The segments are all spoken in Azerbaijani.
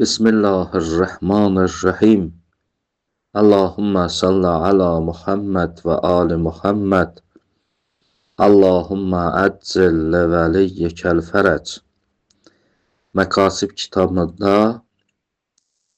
Bismillahirrahmanirrahim. Allahümme salli ala Muhammed ve ali Muhammed. Allahümme əccil levəliyyekel fərəc. Məkasib kitabında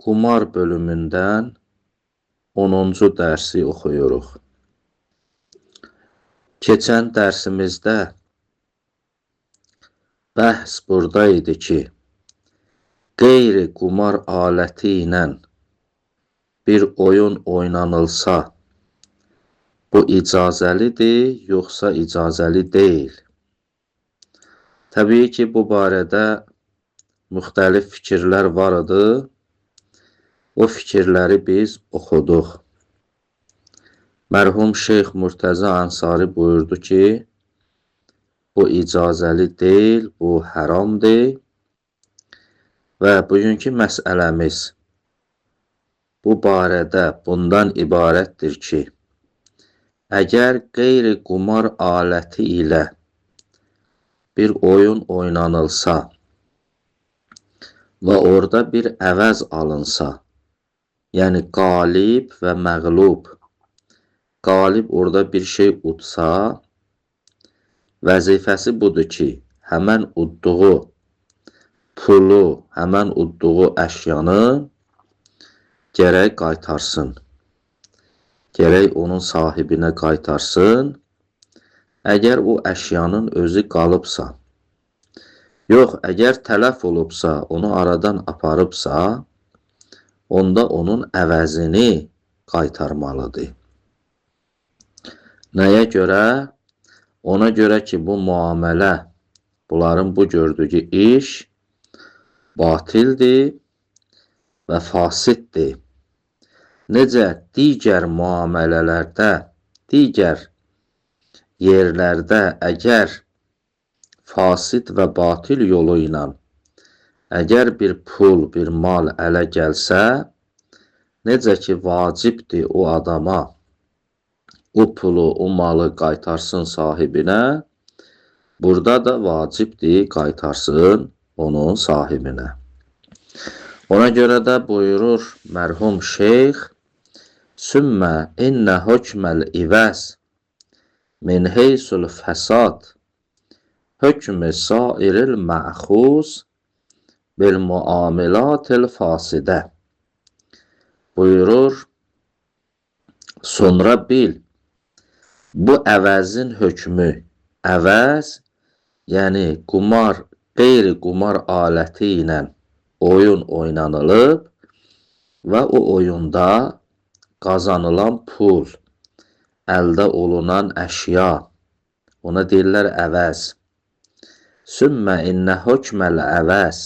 qumar bölümündən 10-cu dərsi oxuyuruq. Keçən dərsimizdə bəhs burada idi ki, qeyri qumar aləti ilə bir oyun oynanılsa, bu icazəlidir, yoxsa icazəli deyil. Təbii ki, bu barədə müxtəlif fikirlər var idi. O fikirləri biz oxuduq. Mərhum Şeyx Murtəza Ansari buyurdu ki, bu icazəli deyil, bu haramdır. Və bugünkü məsələmiz bu barədə bundan ibarətdir ki, əgər qeyri qumar aləti ilə bir oyun oynanılsa və orada bir əvəz alınsa, yəni qalib və məğlub, qalib orada bir şey udsa, vəzifəsi budur ki, həmən udduğu pulu, həmən udduğu əşyanı gərək qaytarsın. Gərək onun sahibinə qaytarsın. Əgər o əşyanın özü qalıbsa, yox, əgər tələf olubsa, onu aradan aparıbsa, onda onun əvəzini qaytarmalıdır. Nəyə görə? Ona görə ki, bu müamilə, bunların bu gördüyü iş batildir və fasiddir. Necə digər müamilələrdə, digər yerlərdə əgər fasid və batil yolu ilə əgər bir pul, bir mal ələ gəlsə, necə ki vacibdir o adama o pulu, o malı qaytarsın sahibinə, burada da vacibdir qaytarsın onun sahibinə. Ona görə də buyurur mərhum şeyx, Sümmə innə hökməl ivəz min heysul fəsad hökmü sairil məxuz bil muamilatil fasidə. Buyurur, sonra bil, bu əvəzin hökmü, əvəz, yəni qumar, qeyri qumar aləti ilə oyun oynanılıb və o oyunda qazanılan pul, əldə olunan əşya, ona deyirlər əvəz. Sümmə innə hökməl əvəz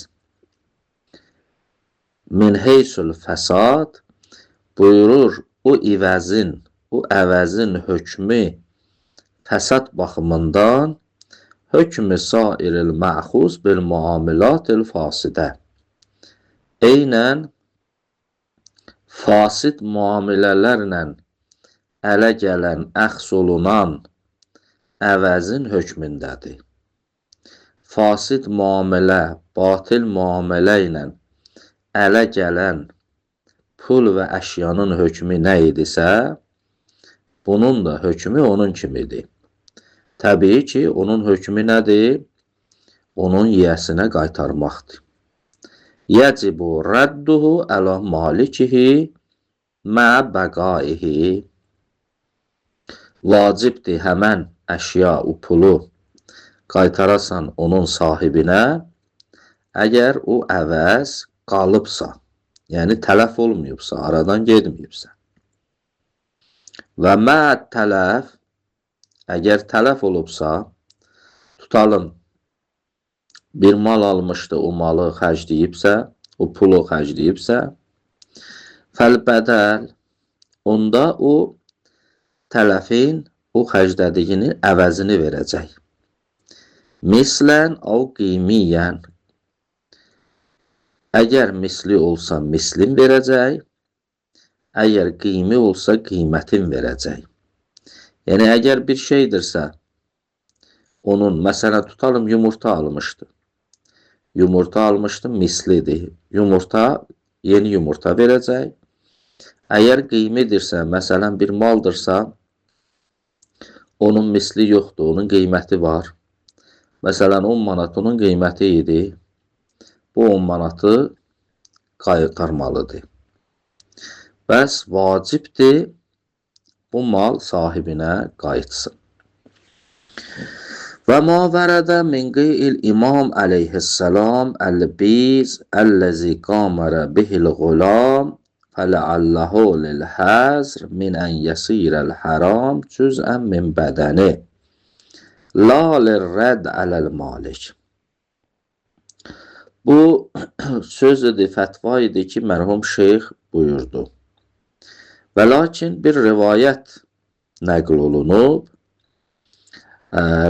min heysul fəsad, buyurur, o ivəzin, o əvəzin hökmü fəsad baxımından hökmü sairil məxuz bil muamilatil fasidə. Eynən fasid müamilələrlə ələ gələn, əxs olunan əvəzin hökmündədir. Fasid müamilə, batil müamilə ilə ələ gələn pul və əşyanın hökmü nə idisə, bunun da hökmü onun kimidir. Təbii ki, onun hökmü nədir? Onun yiyəsinə qaytarmaqdır. Yəcibu rədduhu ələ malikihi mə bəqaihi. Vacibdir həmən əşya, o pulu qaytarasan onun sahibinə, əgər o əvəz qalıbsa, yəni tələf olmayıbsa, aradan gedməyibsə. Və mə tələf, əgər tələf olubsa, tutalım, bir mal almışdı, o malı xərcləyibsə, o pulu xərcləyibsə, fəlbədəl, onda o tələfin, o xərclədiyini əvəzini verəcək. Mislən, av qiymiyyən, əgər misli olsa mislin verəcək, əgər qiymi olsa qiymətin verəcək. Yəni, əgər bir şeydirsə, onun, məsələn, tutalım, yumurta almışdı. Yumurta almışdı, mislidir. Yumurta, yeni yumurta verəcək. Əgər qiymədirsə, məsələn bir maldırsa, onun misli yoxdur, onun qiyməti var. Məsələn 10 manat onun qiyməti idi. Bu 10 manatı qaytarmalıdır. Bəs vacibdir bu mal sahibinə qayıtsın. Və ma vərədə min qiyil imam əleyhissalam əl-biz əlləzi qamərə bihil qulam fələalləhu lil-həzr min ən yəsirəl haram cüz'ən min bədəni la lirrəd ələl-malik. Bu söz idi, fətva idi ki, mərhum şeyx buyurdu. Və lakin bir rivayət nəql olunub.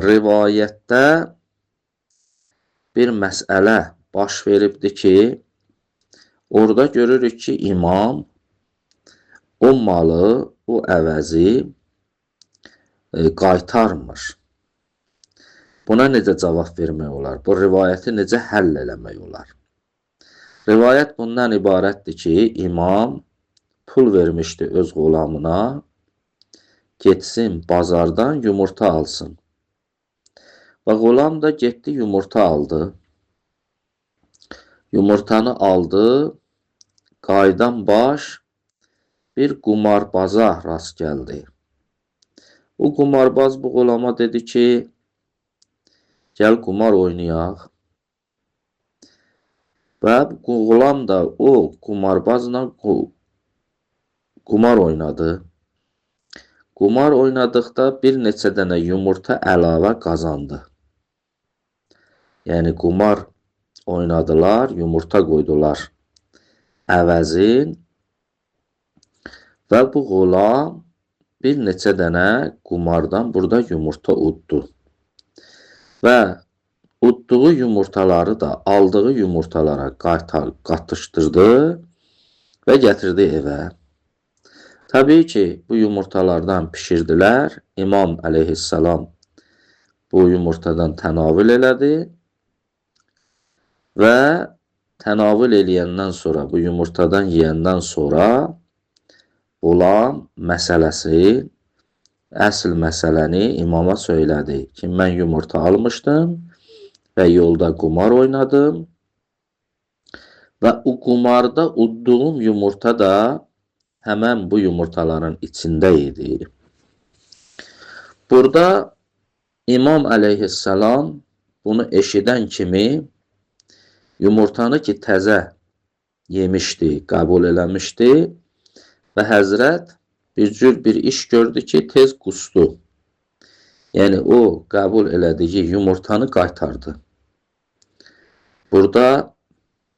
Rivayətdə bir məsələ baş veribdir ki, orada görürük ki, imam o malı, o əvəzi qaytarmır. Buna necə cavab vermək olar? Bu rivayəti necə həll eləmək olar? Rivayət bundan ibarətdir ki, imam pul vermişdi öz qulamına, getsin bazardan yumurta alsın. Və qulam da getdi yumurta aldı. Yumurtanı aldı, qaydan baş bir qumarbaza rast gəldi. O qumarbaz bu qulama dedi ki, gəl qumar oynayaq. Və bu qulam da o qumarbazla qumar oynadı. Qumar oynadıqda bir neçə dənə yumurta əlavə qazandı. Yəni qumar oynadılar, yumurta qoydular əvəzin və bu qulam bir neçə dənə qumardan burada yumurta uddu. Və udduğu yumurtaları da aldığı yumurtalara qatışdırdı və gətirdi evə. Təbii ki, bu yumurtalardan pişirdilər. İmam əleyhissalam bu yumurtadan tənavül elədi və tənavül eləyəndən sonra, bu yumurtadan yeyəndən sonra qulam məsələsi, əsl məsələni imama söylədi ki, mən yumurta almışdım və yolda qumar oynadım və o qumarda udduğum yumurta da həmən bu yumurtaların içində idi. Burada İmam əleyhissalam bunu eşidən kimi yumurtanı ki təzə yemişdi, qəbul eləmişdi və həzrət bir cür bir iş gördü ki, tez qusdu. Yəni o qəbul elədiyi yumurtanı qaytardı. Burada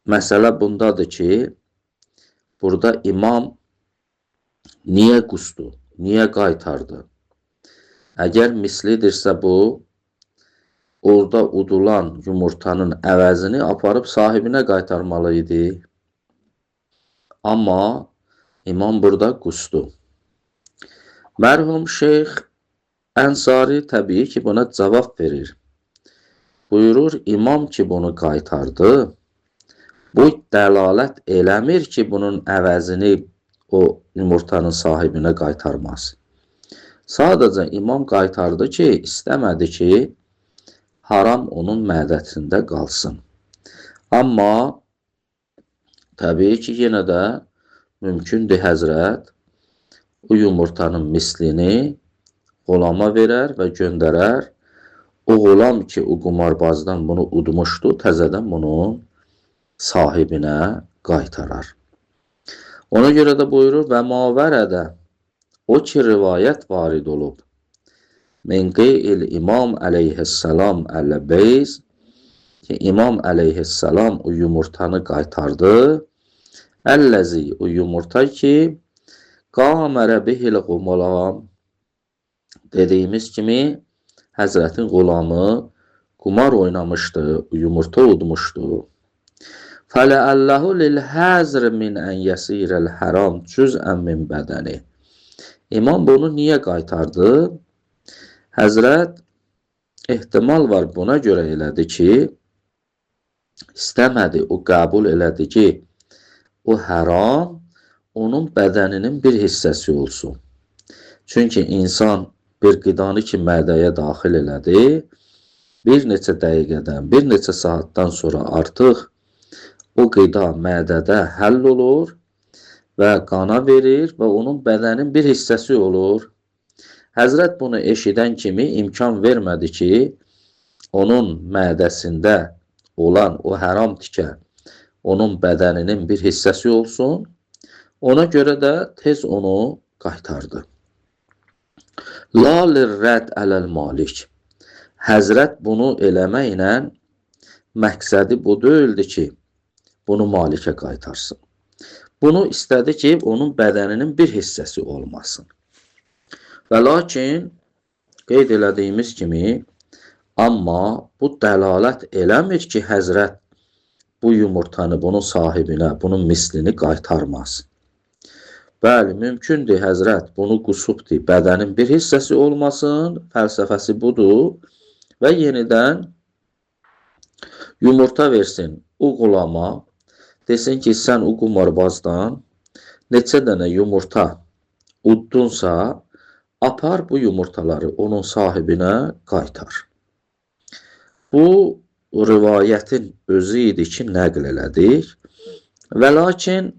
məsələ bundadır ki, burada imam niyə qusdu, niyə qaytardı? Əgər mislidirsə bu, orada udulan yumurtanın əvəzini aparıb sahibinə qaytarmalı idi. Amma imam burada qusdu. Mərhum şeyx Ənsari təbii ki, buna cavab verir. Buyurur, imam ki bunu qaytardı, bu dəlalət eləmir ki, bunun əvəzini o yumurtanın sahibinə qaytarmaz. Sadəcə imam qaytardı ki, istəmədi ki, haram onun mədəsində qalsın. Amma təbii ki, yenə də mümkündür həzrət o yumurtanın mislini qulama verər və göndərər. O qulam ki, o qumarbazdan bunu udmuşdu, təzədən bunun sahibinə qaytarar. Ona görə də buyurur və mavərədə o ki rivayət varid olub. Min qeyil imam əleyhissalam əl-beys ki imam əleyhissalam o yumurtanı qaytardı. Əlləzi o yumurta ki qamərə bihil qulam dediyimiz kimi həzrətin qulamı qumar oynamışdı, yumurta udmuşdu. Fələalləhu lil-həzr min ən yəsirəl haram cüz'ən min bədəni. İmam bunu niyə qaytardı? Həzrət ehtimal var buna görə elədi ki, istəmədi, o qəbul elədi ki, o haram onun bədəninin bir hissəsi olsun. Çünki insan bir qidanı ki mədəyə daxil elədi, bir neçə dəqiqədən, bir neçə saatdan sonra artıq o qida mədədə həll olur və qana verir və onun bədənin bir hissəsi olur. Həzrət bunu eşidən kimi imkan vermədi ki, onun mədəsində olan o haram tikə onun bədəninin bir hissəsi olsun. Ona görə də tez onu qaytardı. La lirrəd ələl malik. Həzrət bunu eləməklə məqsədi bu deyildi ki, bunu malikə qaytarsın. Bunu istədi ki, onun bədəninin bir hissəsi olmasın. Və lakin qeyd elədiyimiz kimi, amma bu dəlalət eləmir ki, Həzrət bu yumurtanı bunun sahibinə, bunun mislini qaytarmaz. Bəli, mümkündür Həzrət bunu qusubdur, bədənin bir hissəsi olmasın, fəlsəfəsi budur və yenidən yumurta versin o qulama, desin ki, sən o qumarbazdan neçə dənə yumurta uddunsa, apar bu yumurtaları onun sahibinə qaytar. Bu rivayətin özü idi ki, nəql elədik və lakin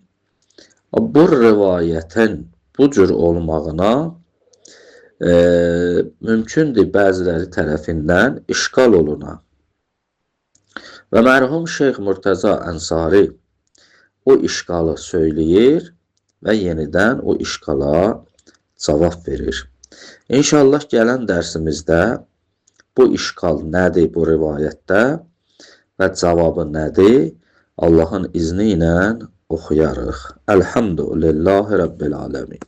bu rivayətin bu cür olmağına mümkündür bəziləri tərəfindən işqal oluna. Və mərhum Şeyx Murtəza Ənsari o işqalı söyləyir və yenidən o işqala cavab verir. İnşallah gələn dərsimizdə bu işqal nədir bu rivayətdə və cavabı nədir? Allahın izni ilə oxuyarıq. Elhamdülillahi Rabbil aləmin.